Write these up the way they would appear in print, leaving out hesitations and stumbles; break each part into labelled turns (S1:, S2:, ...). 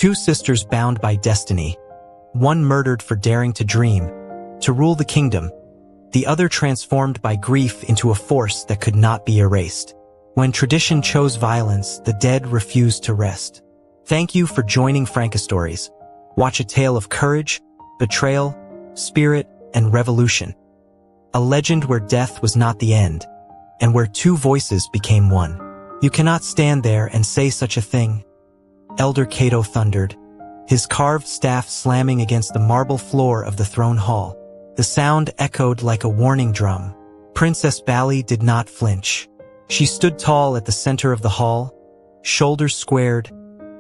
S1: Two sisters bound by destiny, one murdered for daring to dream, to rule the kingdom, the other transformed by grief into a force that could not be erased. When tradition chose violence, the dead refused to rest. Thank you for joining Francostories. Watch a tale of courage, betrayal, spirit, and revolution. A legend where death was not the end, and where two voices became one. You cannot stand there and say such a thing. Elder Cato thundered, his carved staff slamming against the marble floor of the throne hall. The sound echoed like a warning drum. Princess Bally did not flinch. She stood tall at the center of the hall, shoulders squared,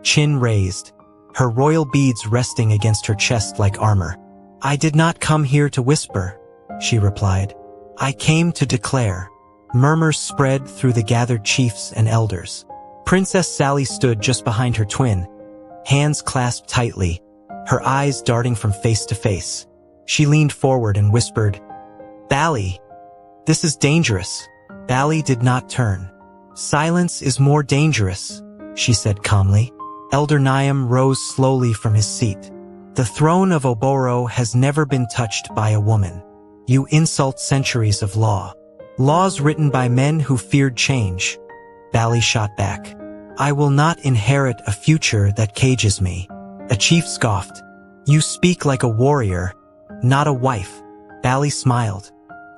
S1: chin raised, her royal beads resting against her chest like armor. I did not come here to whisper, she replied. I came to declare. Murmurs spread through the gathered chiefs and elders. Princess Sally stood just behind her twin, hands clasped tightly, her eyes darting from face to face. She leaned forward and whispered, Bally, this is dangerous. Bally did not turn. Silence is more dangerous, she said calmly. Elder Niam rose slowly from his seat. The throne of Oboro has never been touched by a woman. You insult centuries of law. Laws written by men who feared change. Bally shot back. I will not inherit a future that cages me. A chief scoffed. You speak like a warrior, not a wife. Bally smiled.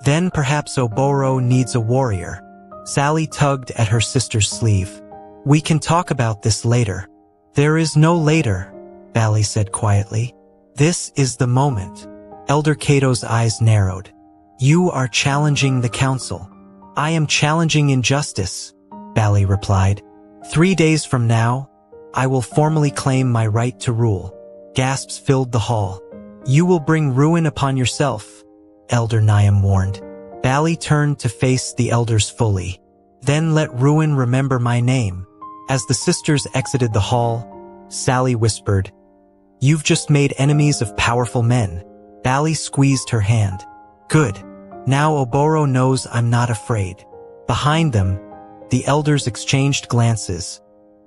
S1: Then perhaps Oboro needs a warrior. Sally tugged at her sister's sleeve. We can talk about this later. There is no later, Bally said quietly. This is the moment. Elder Cato's eyes narrowed. You are challenging the council. I am challenging injustice, Bally replied. 3 days from now, I will formally claim my right to rule. Gasps filled the hall. You will bring ruin upon yourself, Elder Niam warned. Bally turned to face the elders fully. Then let ruin remember my name. As the sisters exited the hall, Sally whispered, You've just made enemies of powerful men. Bally squeezed her hand. Good. Now Oboro knows I'm not afraid. Behind them, the elders exchanged glances.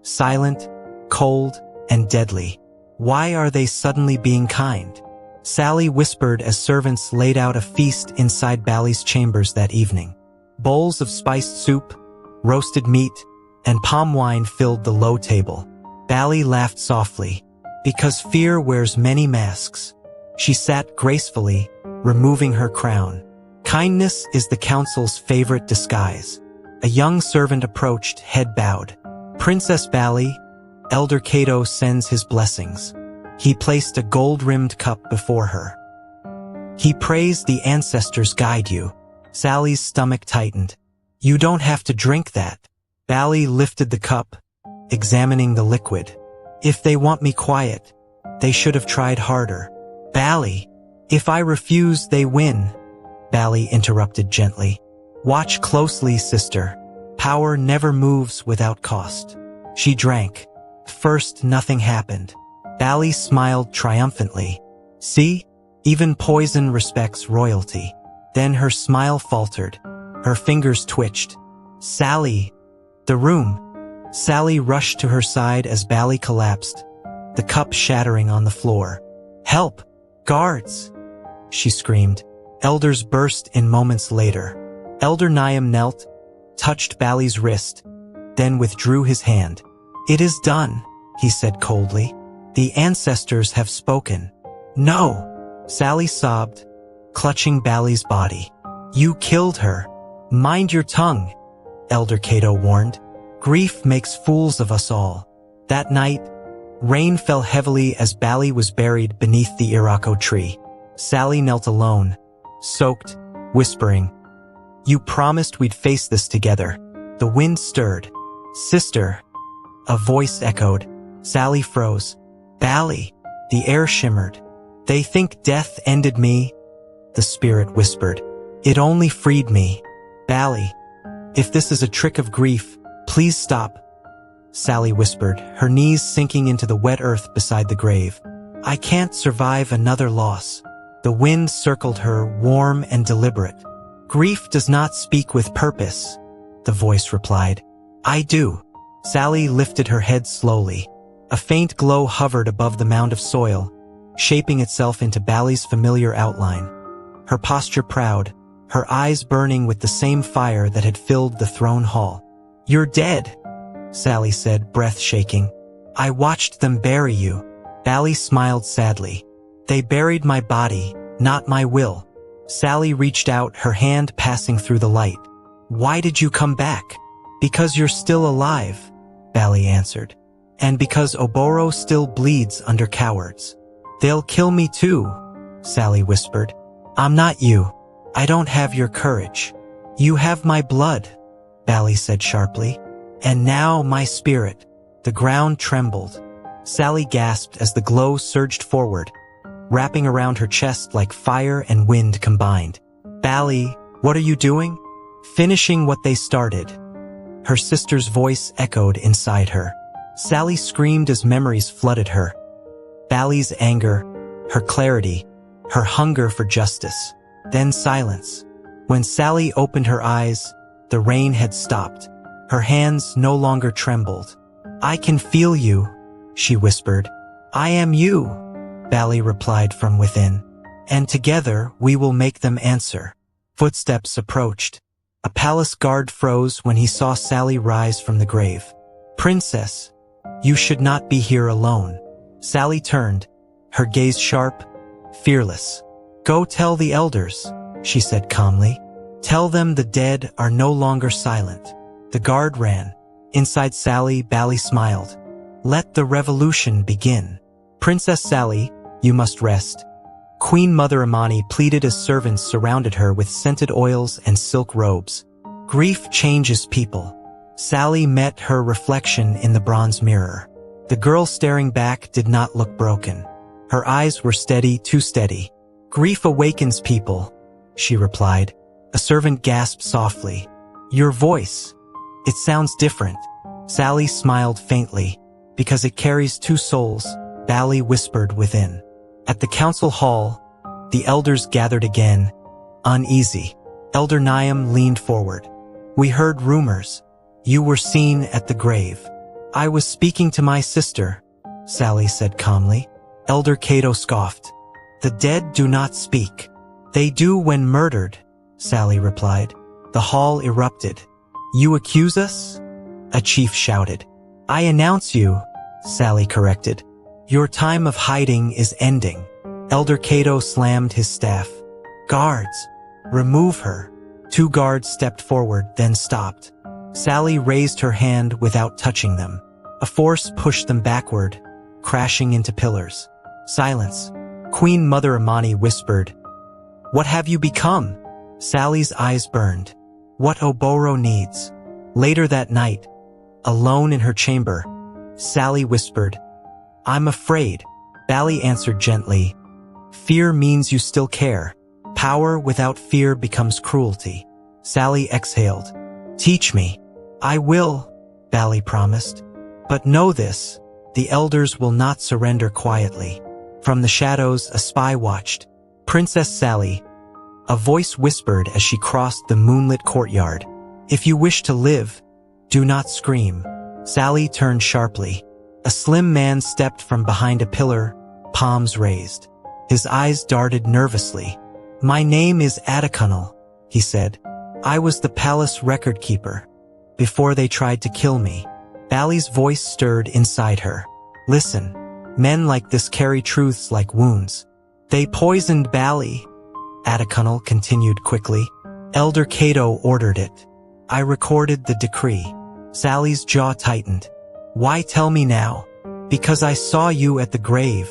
S1: Silent, cold, and deadly. Why are they suddenly being kind? Sally whispered as servants laid out a feast inside Bally's chambers that evening. Bowls of spiced soup, roasted meat, and palm wine filled the low table. Bally laughed softly. Because fear wears many masks. She sat gracefully, removing her crown. Kindness is the council's favorite disguise. A young servant approached, head bowed. Princess Bally, Elder Cato sends his blessings. He placed a gold-rimmed cup before her. He prays the ancestors guide you. Sally's stomach tightened. You don't have to drink that. Bally lifted the cup, examining the liquid. If they want me quiet, they should have tried harder. Bally, if I refuse, they win. Bally interrupted gently. Watch closely, sister. Power never moves without cost. She drank. First, nothing happened. Bally smiled triumphantly. See? Even poison respects royalty. Then her smile faltered. Her fingers twitched. Sally! The room. Sally rushed to her side as Bally collapsed, the cup shattering on the floor. Help! Guards! She screamed. Elders burst in moments later. Elder Niam knelt, touched Bally's wrist, then withdrew his hand. It is done, he said coldly. The ancestors have spoken. No! Sally sobbed, clutching Bally's body. You killed her. Mind your tongue, Elder Cato warned. Grief makes fools of us all. That night, rain fell heavily as Bally was buried beneath the Irako tree. Sally knelt alone, soaked, whispering, You promised we'd face this together. The wind stirred. Sister, a voice echoed. Sally froze. Bally, the air shimmered. They think death ended me, the spirit whispered. It only freed me. Bally, if this is a trick of grief, please stop, Sally whispered, her knees sinking into the wet earth beside the grave. I can't survive another loss. The wind circled her, warm and deliberate. Grief does not speak with purpose, the voice replied. I do. Sally lifted her head slowly. A faint glow hovered above the mound of soil, shaping itself into Bally's familiar outline. Her posture proud, her eyes burning with the same fire that had filled the throne hall. "You're dead," Sally said, breath shaking. "I watched them bury you." Bally smiled sadly. "They buried my body, not my will." Sally reached out, her hand passing through the light. "Why did you come back?" "Because you're still alive," Bally answered. "And because Oboro still bleeds under cowards." "They'll kill me too," Sally whispered. "I'm not you. I don't have your courage." "You have my blood," Bally said sharply. "And now my spirit." The ground trembled. Sally gasped as the glow surged forward, wrapping around her chest like fire and wind combined. "Bally, what are you doing?" "Finishing what they started." Her sister's voice echoed inside her. Sally screamed as memories flooded her. Bally's anger, her clarity, her hunger for justice. Then silence. When Sally opened her eyes, the rain had stopped. Her hands no longer trembled. "I can feel you," she whispered. "I am you," Bally replied from within. "And together we will make them answer." Footsteps approached. A palace guard froze when he saw Sally rise from the grave. "Princess, you should not be here alone." Sally turned, her gaze sharp, fearless. "Go tell the elders," she said calmly. "Tell them the dead are no longer silent." The guard ran. Inside Sally, Bally smiled. "Let the revolution begin." "Princess Sally, you must rest." Queen Mother Imani pleaded as servants surrounded her with scented oils and silk robes. "Grief changes people." Sally met her reflection in the bronze mirror. The girl staring back did not look broken. Her eyes were steady, too steady. "Grief awakens people," she replied. A servant gasped softly. "Your voice. It sounds different." Sally smiled faintly. "Because it carries two souls," Bally whispered within. At the council hall, the elders gathered again, uneasy. Elder Niam leaned forward. "We heard rumors. You were seen at the grave." "I was speaking to my sister," Sally said calmly. Elder Cato scoffed. "The dead do not speak." "They do when murdered," Sally replied. The hall erupted. "You accuse us?" a chief shouted. "I announce you," Sally corrected. "Your time of hiding is ending." Elder Cato slammed his staff. "Guards, remove her." 2 guards stepped forward, then stopped. Sally raised her hand without touching them. A force pushed them backward, crashing into pillars. Silence. Queen Mother Imani whispered, "What have you become?" Sally's eyes burned. "What Oboro needs." Later that night, alone in her chamber, Sally whispered, "I'm afraid." Bally answered gently, "Fear means you still care. Power without fear becomes cruelty." Sally exhaled. "Teach me." "I will," Bally promised. "But know this, the elders will not surrender quietly." From the shadows, a spy watched. "Princess Sally," a voice whispered as she crossed the moonlit courtyard. "If you wish to live, do not scream." Sally turned sharply. A slim man stepped from behind a pillar, palms raised. His eyes darted nervously. "My name is Adakunal," he said. "I was the palace record keeper before they tried to kill me." Bally's voice stirred inside her. "Listen, men like this carry truths like wounds." "They poisoned Bally," Adakunal continued quickly. "Elder Cato ordered it. I recorded the decree." Sally's jaw tightened. "Why tell me now?" "Because I saw you at the grave,"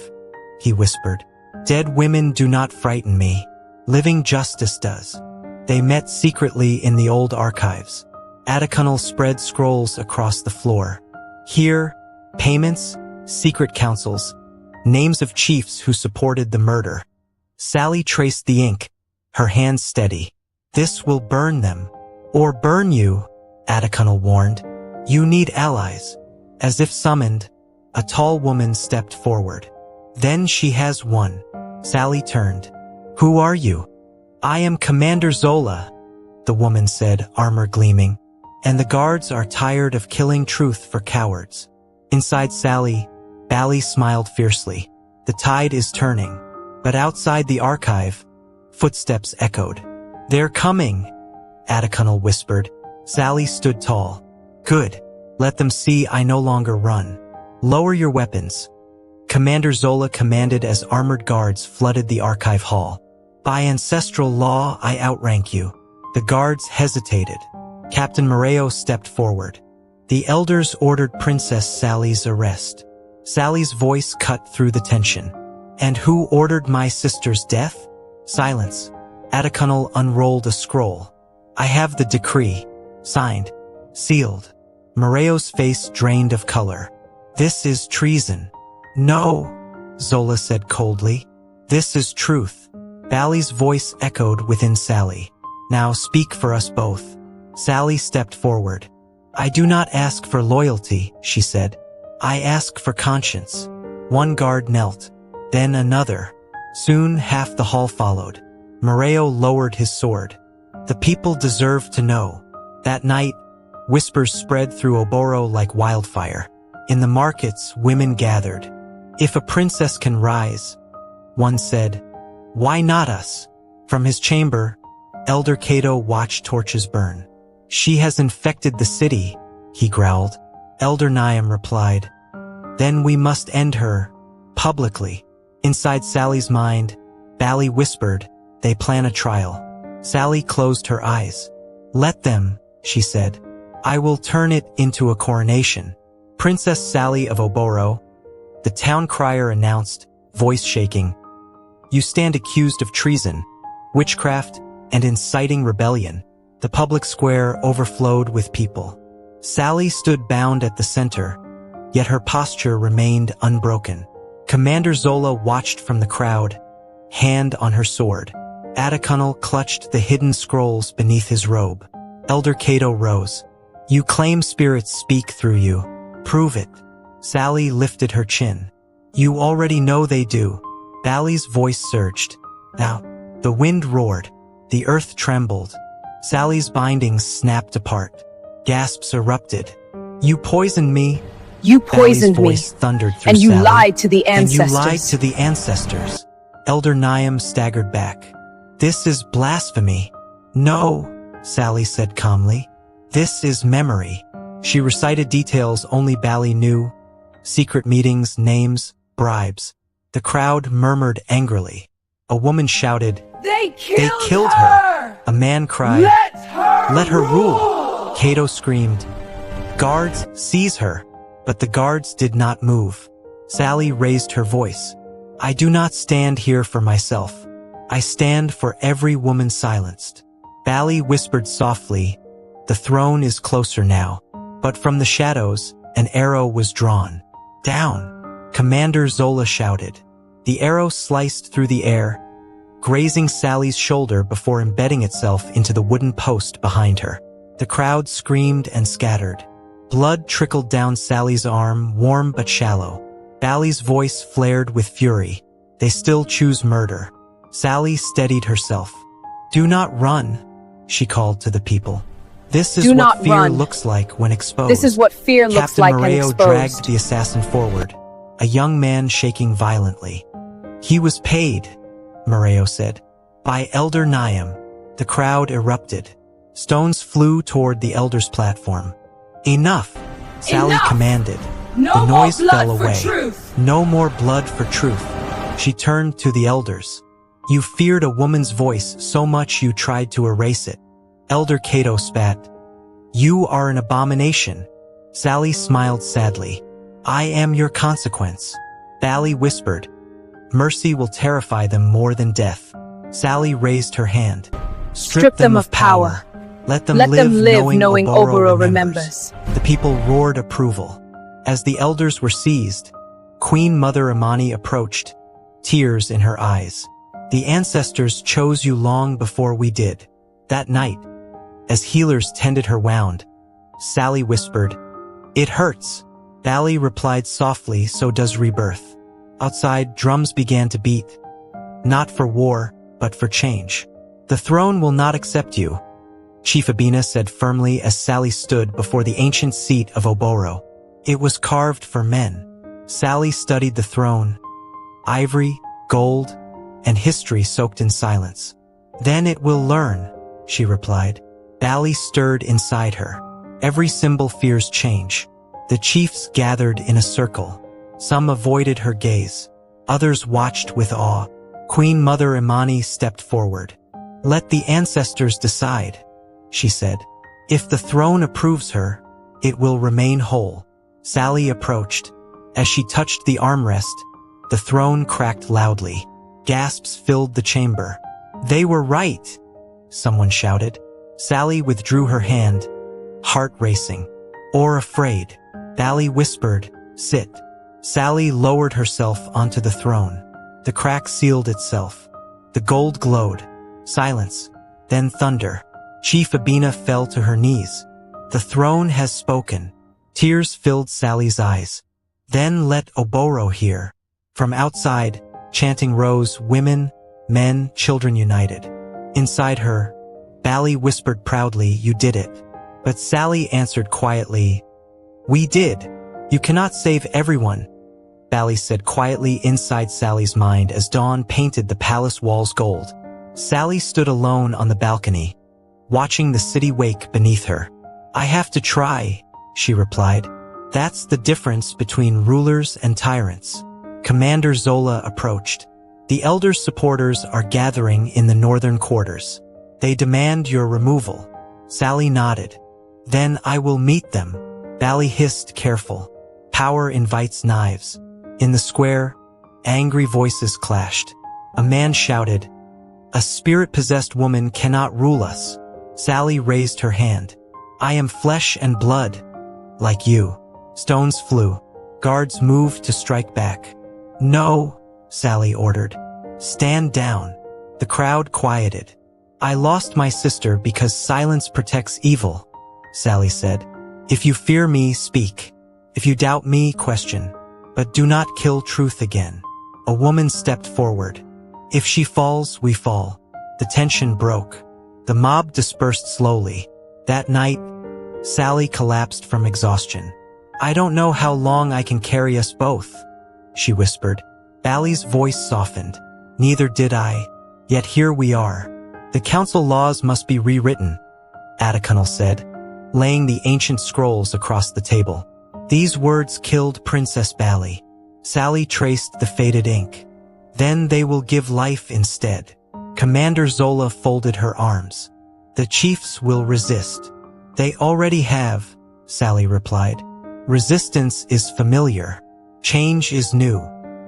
S1: he whispered. "Dead women do not frighten me. Living justice does." They met secretly in the old archives. Adakunal spread scrolls across the floor. Here, payments, secret councils, names of chiefs who supported the murder. Sally traced the ink, her hands steady. "This will burn them." "Or burn you," Adakunal warned. "You need allies." As if summoned, a tall woman stepped forward. "Then she has one." Sally turned. "Who are you?" "I am Commander Zola," the woman said, armor gleaming. "And the guards are tired of killing truth for cowards." Inside Sally, Bally smiled fiercely. The tide is turning. But outside the archive, footsteps echoed. They're coming, Atakanal whispered. Sally stood tall. Good. Let them see I no longer run. Lower your weapons. Commander Zola commanded as armored guards flooded the archive hall. By ancestral law, I outrank you. The guards hesitated. Captain Moreo stepped forward. The elders ordered Princess Sally's arrest. Sally's voice cut through the tension. And who ordered my sister's death? Silence. Atakanal unrolled a scroll. I have the decree. Signed. Sealed. Moreo's face drained of color. This is treason. No, Zola said coldly. This is truth. Bally's voice echoed within Sally. Now speak for us both. Sally stepped forward. I do not ask for loyalty, she said. I ask for conscience. One guard knelt. Then another. Soon half the hall followed. Moreo lowered his sword. The people deserve to know. That night, whispers spread through Oboro like wildfire. In the markets, women gathered. If a princess can rise, one said, why not us? From his chamber, Elder Cato watched torches burn. She has infected the city, he growled. Elder Niam replied, then we must end her, publicly. Inside Sally's mind, Bally whispered, they plan a trial. Sally closed her eyes. Let them, she said. I will turn it into a coronation. Princess Sally of Oboro, the town crier announced, voice shaking. You stand accused of treason, witchcraft, and inciting rebellion. The public square overflowed with people. Sally stood bound at the center, yet her posture remained unbroken. Commander Zola watched from the crowd, hand on her sword. Atakanal clutched the hidden scrolls beneath his robe. Elder Cato rose. You claim spirits speak through you. Prove it. Sally lifted her chin. You already know they do. Bally's voice surged. Now, the wind roared. The earth trembled. Sally's bindings snapped apart. Gasps erupted. You poisoned me.
S2: You poisoned me.
S1: Voice thundered through
S2: and you
S1: Sally.
S2: lied to the ancestors.
S1: And you lied to the ancestors. Elder Niam staggered back. This is blasphemy. No, Sally said calmly. This is memory. She recited details only Bally knew. Secret meetings, names, bribes. The crowd murmured angrily. A woman shouted,
S3: They killed
S1: her! A man cried,
S3: Let her
S1: rule! Cato screamed, Guards, seize her! But the guards did not move. Sally raised her voice. I do not stand here for myself. I stand for every woman silenced. Bally whispered softly, the throne is closer now. But from the shadows, an arrow was drawn. Down! Commander Zola shouted. The arrow sliced through the air, grazing Sally's shoulder before embedding itself into the wooden post behind her. The crowd screamed and scattered. Blood trickled down Sally's arm, warm but shallow. Bally's voice flared with fury. They still choose murder. Sally steadied herself. Do not run, she called to the people. This is what fear looks like when exposed.
S2: This is what fear looks like when exposed.
S1: Captain Moreo dragged the assassin forward, a young man shaking violently. He was paid, Moreo said, by Elder Niam. The crowd erupted. Stones flew toward the elder's platform. Enough, Sally commanded. The noise fell away. No more blood for truth. She turned to the elders. You feared a woman's voice so much you tried to erase it. Elder Cato spat. You are an abomination. Sally smiled sadly. I am your consequence. Bally whispered. Mercy will terrify them more than death. Sally raised her hand. Strip them of power. Let them live knowing Oboro remembers. The people roared approval. As the elders were seized, Queen Mother Imani approached, tears in her eyes. The ancestors chose you long before we did. That night, as healers tended her wound, Sally whispered, It hurts. Bally replied softly, so does rebirth. Outside, drums began to beat. Not for war, but for change. The throne will not accept you, Chief Abina said firmly as Sally stood before the ancient seat of Oboro. It was carved for men. Sally studied the throne, ivory, gold, and history soaked in silence. Then it will learn, she replied. Bally stirred inside her. Every symbol fears change. The chiefs gathered in a circle. Some avoided her gaze. Others watched with awe. Queen Mother Imani stepped forward. Let the ancestors decide, she said. If the throne approves her, it will remain whole. Sally approached. As she touched the armrest, the throne cracked loudly. Gasps filled the chamber. They were right, someone shouted. Sally withdrew her hand, heart racing. Or afraid. Bally whispered, sit. Sally lowered herself onto the throne. The crack sealed itself. The gold glowed. Silence. Then thunder. Chief Abina fell to her knees. The throne has spoken. Tears filled Sally's eyes. Then let Oboro hear. From outside, chanting rose, women, men, children united. Inside her, Bally whispered proudly, you did it. But Sally answered quietly, we did. You cannot save everyone, Bally said quietly inside Sally's mind as dawn painted the palace walls gold. Sally stood alone on the balcony, watching the city wake beneath her. I have to try, she replied. That's the difference between rulers and tyrants. Commander Zola approached. The elders' supporters are gathering in the northern quarters. They demand your removal. Sally nodded. Then I will meet them. Bally hissed, careful. Power invites knives. In the square, angry voices clashed. A man shouted, a spirit-possessed woman cannot rule us. Sally raised her hand. I am flesh and blood, like you. Stones flew. Guards moved to strike back. No, Sally ordered. Stand down. The crowd quieted. I lost my sister because silence protects evil, Sally said. If you fear me, speak. If you doubt me, question. But do not kill truth again. A woman stepped forward. If she falls, we fall. The tension broke. The mob dispersed slowly. That night, Sally collapsed from exhaustion. I don't know how long I can carry us both, she whispered. Bally's voice softened. Neither did I. Yet here we are. The council laws must be rewritten, Atakanal said, laying the ancient scrolls across the table. These words killed Princess Bally. Sally traced the faded ink. Then they will give life instead. Commander Zola folded her arms. The chiefs will resist. They already have, Sally replied. Resistance is familiar. Change is new.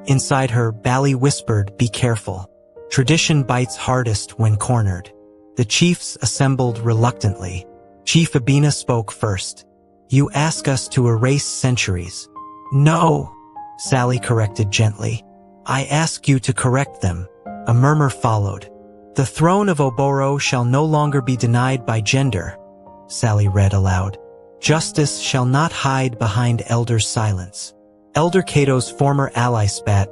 S1: Inside her, Bally whispered, be careful. Tradition bites hardest when cornered. The chiefs assembled reluctantly. Chief Abina spoke first. You ask us to erase centuries. No, Sally corrected gently. I ask you to correct them. A murmur followed. The throne of Oboro shall no longer be denied by gender, Sally read aloud. Justice shall not hide behind elders' silence. Elder Cato's former ally spat.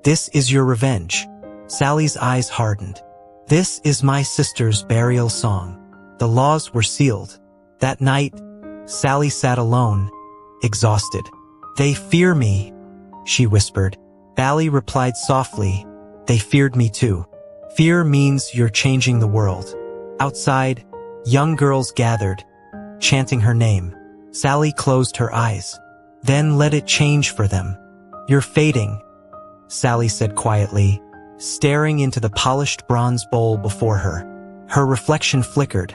S1: This is your revenge. Sally's eyes hardened. This is my sister's burial song. The laws were sealed. That night, Sally sat alone, exhausted. They fear me, she whispered. Bally replied softly, they feared me too. Fear means you're changing the world. Outside, young girls gathered, chanting her name. Sally closed her eyes. Then let it change for them. You're fading, Sally said quietly, staring into the polished bronze bowl before her. Her reflection flickered.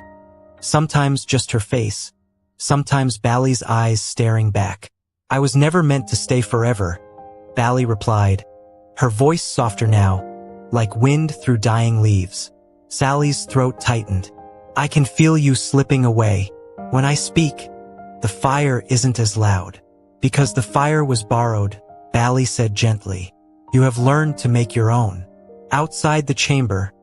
S1: Sometimes just her face, sometimes Bally's eyes staring back. I was never meant to stay forever, Bally replied, her voice softer now, like wind through dying leaves. Sally's throat tightened. I can feel you slipping away. When I speak, the fire isn't as loud. Because the fire was borrowed, Bally said gently. You have learned to make your own. Outside the chamber,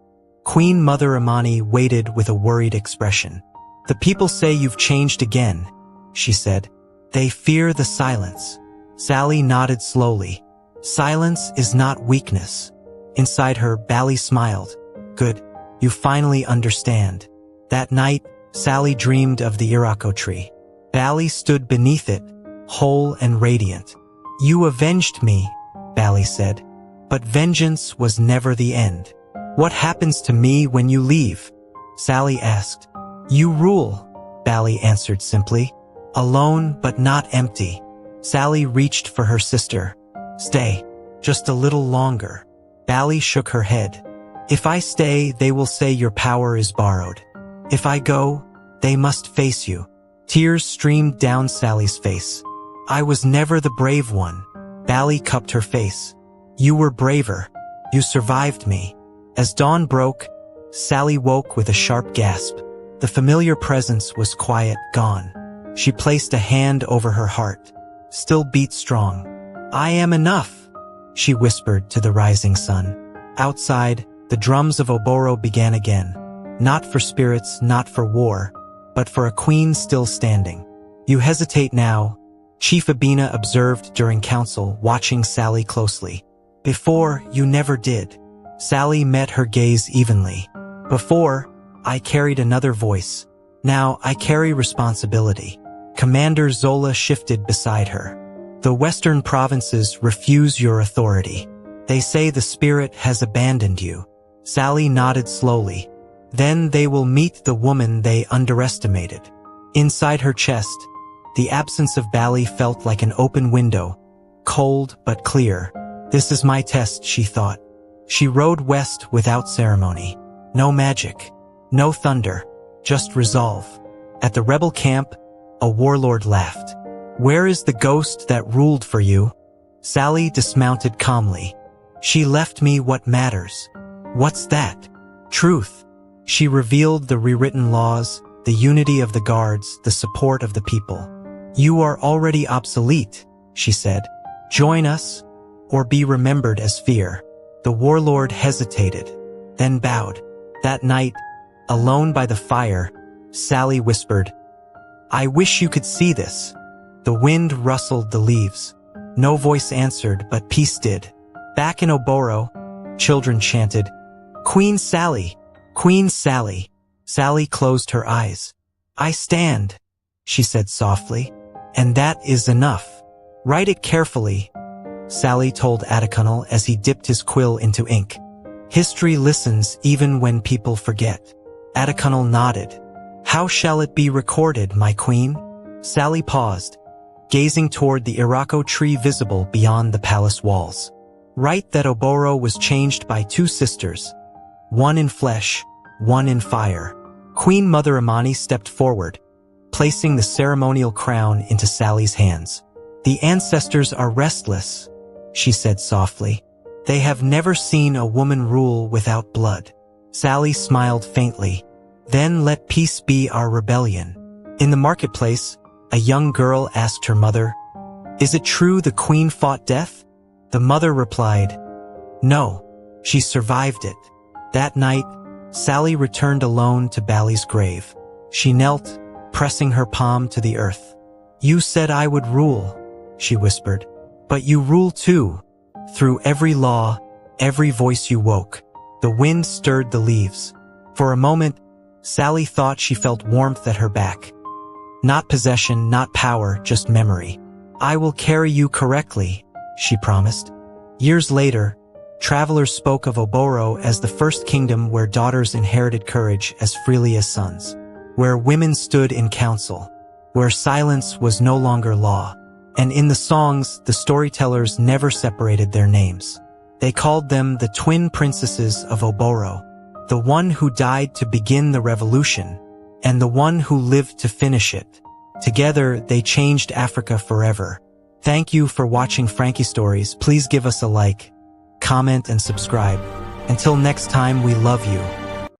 S1: Queen Mother Imani waited with a worried expression. The people say you've changed again, she said. They fear the silence. Sally nodded slowly. Silence is not weakness. Inside her, Bally smiled. Good, you finally understand. That night, Sally dreamed of the Irako tree. Bally stood beneath it, whole and radiant. You avenged me, Bally said. But vengeance was never the end. What happens to me when you leave? Sally asked. You rule, Bally answered simply. Alone but not empty. Sally reached for her sister. Stay, just a little longer. Bally shook her head. If I stay, they will say your power is borrowed. If I go, they must face you. Tears streamed down Sally's face. I was never the brave one. Bally cupped her face. You were braver. You survived me. As dawn broke, Sally woke with a sharp gasp. The familiar presence was quiet, gone. She placed a hand over her heart. Still beat strong. I am enough, she whispered to the rising sun. Outside, the drums of Oboro began again. Not for spirits, not for war, but for a queen still standing. You hesitate now, Chief Abina observed during council, watching Sally closely. Before, you never did. Sally met her gaze evenly. Before, I carried another voice. Now I carry responsibility. Commander Zola shifted beside her. The western provinces refuse your authority. They say the spirit has abandoned you. Sally nodded slowly. Then they will meet the woman they underestimated. Inside her chest, the absence of Bally felt like an open window, cold but clear. This is my test, she thought. She rode west without ceremony. No magic, no thunder, just resolve. At the rebel camp, a warlord laughed. Where is the ghost that ruled for you? Sally dismounted calmly. She left me what matters. What's that? Truth. She revealed the rewritten laws, the unity of the guards, the support of the people. You are already obsolete, she said. Join us, or be remembered as fear. The warlord hesitated, then bowed. That night, alone by the fire, Sally whispered, I wish you could see this. The wind rustled the leaves. No voice answered, but peace did. Back in Oboro, children chanted, Queen Sally! Queen Sally! Sally closed her eyes. I stand, she said softly, and that is enough. Write it carefully, Sally told Atakanal as he dipped his quill into ink. History listens even when people forget. Atakanal nodded. How shall it be recorded, my queen? Sally paused, gazing toward the Irako tree visible beyond the palace walls. Write that Oboro was changed by two sisters, one in flesh, one in fire. Queen Mother Imani stepped forward, placing the ceremonial crown into Sally's hands. The ancestors are restless, she said softly. They have never seen a woman rule without blood. Sally smiled faintly. Then let peace be our rebellion. In the marketplace, a young girl asked her mother, Is it true the queen fought death? The mother replied, No, she survived it. That night, Sally returned alone to Bally's grave. She knelt, pressing her palm to the earth. You said I would rule, she whispered. But you rule too. Through every law, every voice you woke. The wind stirred the leaves. For a moment, Sally thought she felt warmth at her back. Not possession, not power, just memory. I will carry you correctly, she promised. Years later, travelers spoke of Oboro as the first kingdom where daughters inherited courage as freely as sons, where women stood in council, where silence was no longer law. And in the songs, the storytellers never separated their names. They called them the twin princesses of Oboro, the one who died to begin the revolution, and the one who lived to finish it. Together, they changed Africa forever. Thank you for watching Frankie Stories. Please give us a like, comment, and subscribe. Until next time, we love you.